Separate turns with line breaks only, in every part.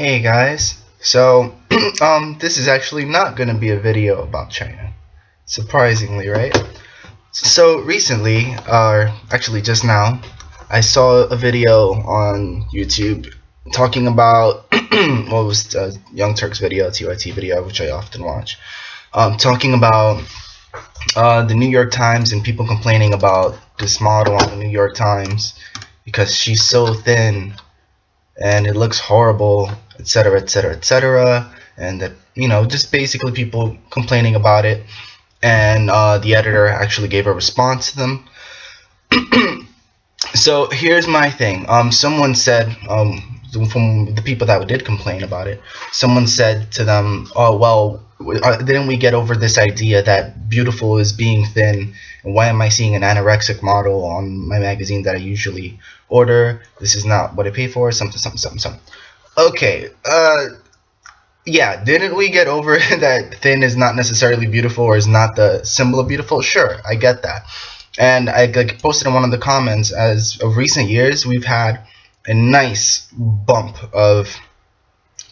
Hey guys, so this is actually not going to be a video about China, surprisingly, right? So recently, or actually just now, I saw a video on YouTube talking about what was the Young Turks video, TYT video, which I often watch, talking about the New York Times and people complaining about this model on the New York Times because she's so thin and it looks horrible, etc., etc., etc., and that, just basically people complaining about it. And the editor actually gave a response to them. So here's my thing. Someone said, from the people that did complain about it, someone said to them, "Oh well, didn't we get over this idea that beautiful is being thin? And why am I seeing an anorexic model on my magazine that I usually order? This is not what I pay for. Something, something, something, something." Okay. Yeah, didn't we get over that thin is not necessarily beautiful or is not the symbol of beautiful? Sure, I get that. And I posted in one of the comments, as of recent years, we've had a nice bump of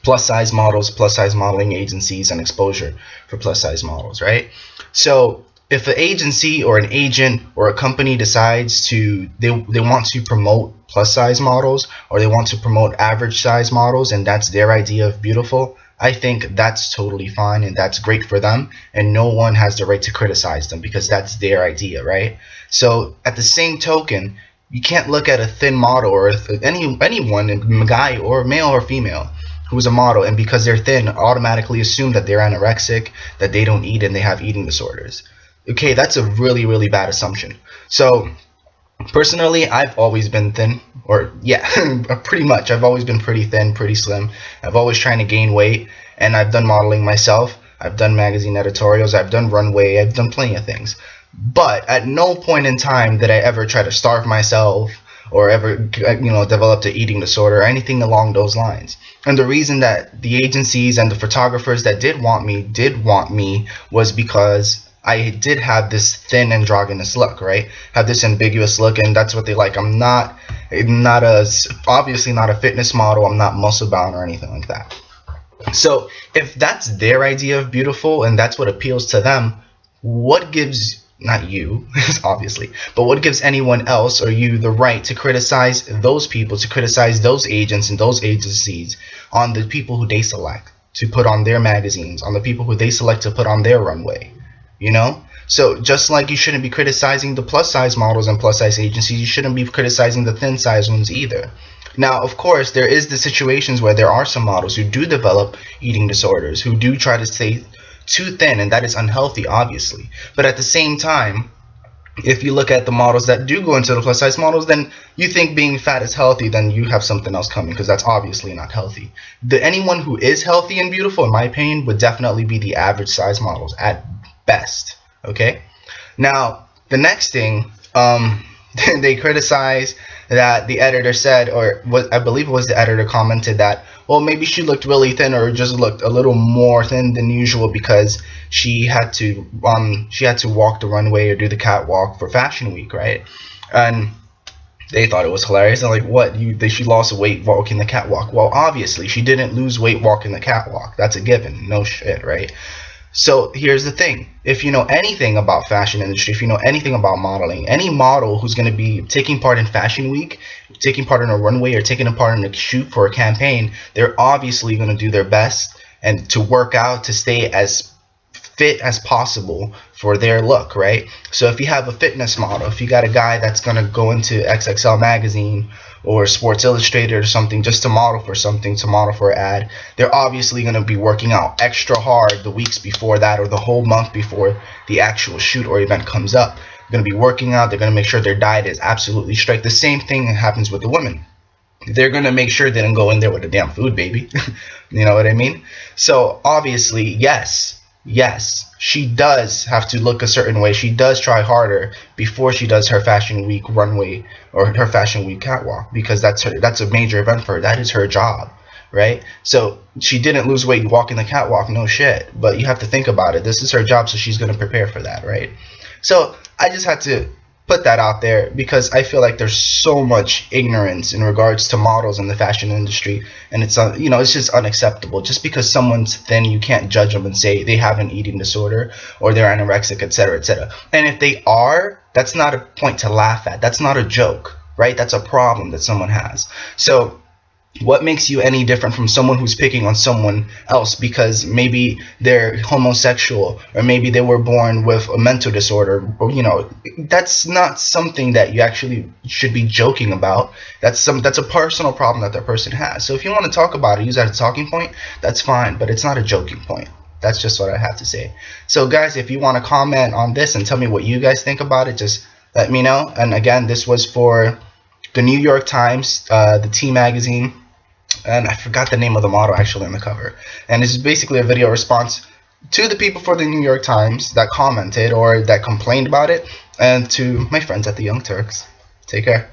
plus size models, plus size modeling agencies, and exposure for plus size models, right? So if an agency or an agent or a company decides they want to promote plus size models, or they want to promote average size models, and that's their idea of beautiful, I think that's totally fine and that's great for them, and no one has the right to criticize them because that's their idea, right? So at the same token, you can't look at a thin model or anyone, a guy or male or female, who's a model, and because they're thin, automatically assume that they're anorexic, that they don't eat, and they have eating disorders. Okay, that's a really, really bad assumption. So personally, I've always been thin, or yeah, pretty much. I've always been pretty thin, pretty slim. I've always trying to gain weight, and I've done modeling myself. I've done magazine editorials. I've done runway. I've done plenty of things. But at no point in time did I ever try to starve myself or ever, developed an eating disorder or anything along those lines. And the reason that the agencies and the photographers that did want me was because I did have this thin androgynous look, right? Have this ambiguous look, and that's what they like. I'm obviously not a fitness model. I'm not muscle bound or anything like that. So if that's their idea of beautiful and that's what appeals to them, what gives, not you, obviously, but what gives anyone else or you the right to criticize those people, to criticize those agents and those agencies on the people who they select to put on their magazines, on the people who they select to put on their runway? So just like you shouldn't be criticizing the plus size models and plus size agencies, you shouldn't be criticizing the thin size ones either. Now, of course, there is the situations where there are some models who do develop eating disorders, who do try to stay too thin, and that is unhealthy, obviously. But at the same time, if you look at the models that do go into the plus size models, then you think being fat is healthy, then you have something else coming, because that's obviously not healthy. Anyone who is healthy and beautiful, in my opinion, would definitely be the average size models at best. Okay, now the next thing, they criticize that the editor said, or what I believe it was the editor commented that, well, maybe she looked really thin or just looked a little more thin than usual because she had to walk the runway or do the catwalk for Fashion Week, right? And they thought it was hilarious. They're like, what? She lost weight walking the catwalk? Well, obviously she didn't lose weight walking the catwalk. That's a given. No shit, right? So here's the thing. If you know anything about fashion industry, if you know anything about modeling, any model who's going to be taking part in Fashion Week, taking part in a runway, or taking part in a shoot for a campaign, they're obviously going to do their best and to work out to stay as fit as possible for their look, right? So if you have a fitness model, if you got a guy that's going to go into XXL magazine or Sports Illustrated or something just to model for something, to model for an ad, they're obviously going to be working out extra hard the weeks before that or the whole month before the actual shoot or event comes up. They're going to be working out. They're going to make sure their diet is absolutely straight. The same thing happens with the women. They're going to make sure they don't go in there with the damn food, baby. You know what I mean? So obviously, yes, she does have to look a certain way. She does try harder before she does her Fashion Week runway or her Fashion Week catwalk, because that's a major event for her. That is her job, right? So she didn't lose weight walking the catwalk, no shit. But you have to think about it. This is her job, so she's going to prepare for that, right? So I just had to put that out there because I feel like there's so much ignorance in regards to models in the fashion industry, and it's it's just unacceptable. Just because someone's thin, you can't judge them and say they have an eating disorder or they're anorexic, etc., etc. And if they are, that's not a point to laugh at. That's not a joke, right? That's a problem that someone has. So what makes you any different from someone who's picking on someone else because maybe they're homosexual or maybe they were born with a mental disorder? Or, that's not something that you actually should be joking about. That's a personal problem that person has. So if you want to talk about it, use that as a talking point, that's fine, but it's not a joking point. That's just what I have to say. So guys, if you want to comment on this and tell me what you guys think about it, just let me know. And again, this was for the New York Times, the T-Magazine, and I forgot the name of the model actually on the cover. And this is basically a video response to the people for the New York Times that commented or that complained about it, and to my friends at the Young Turks. Take care.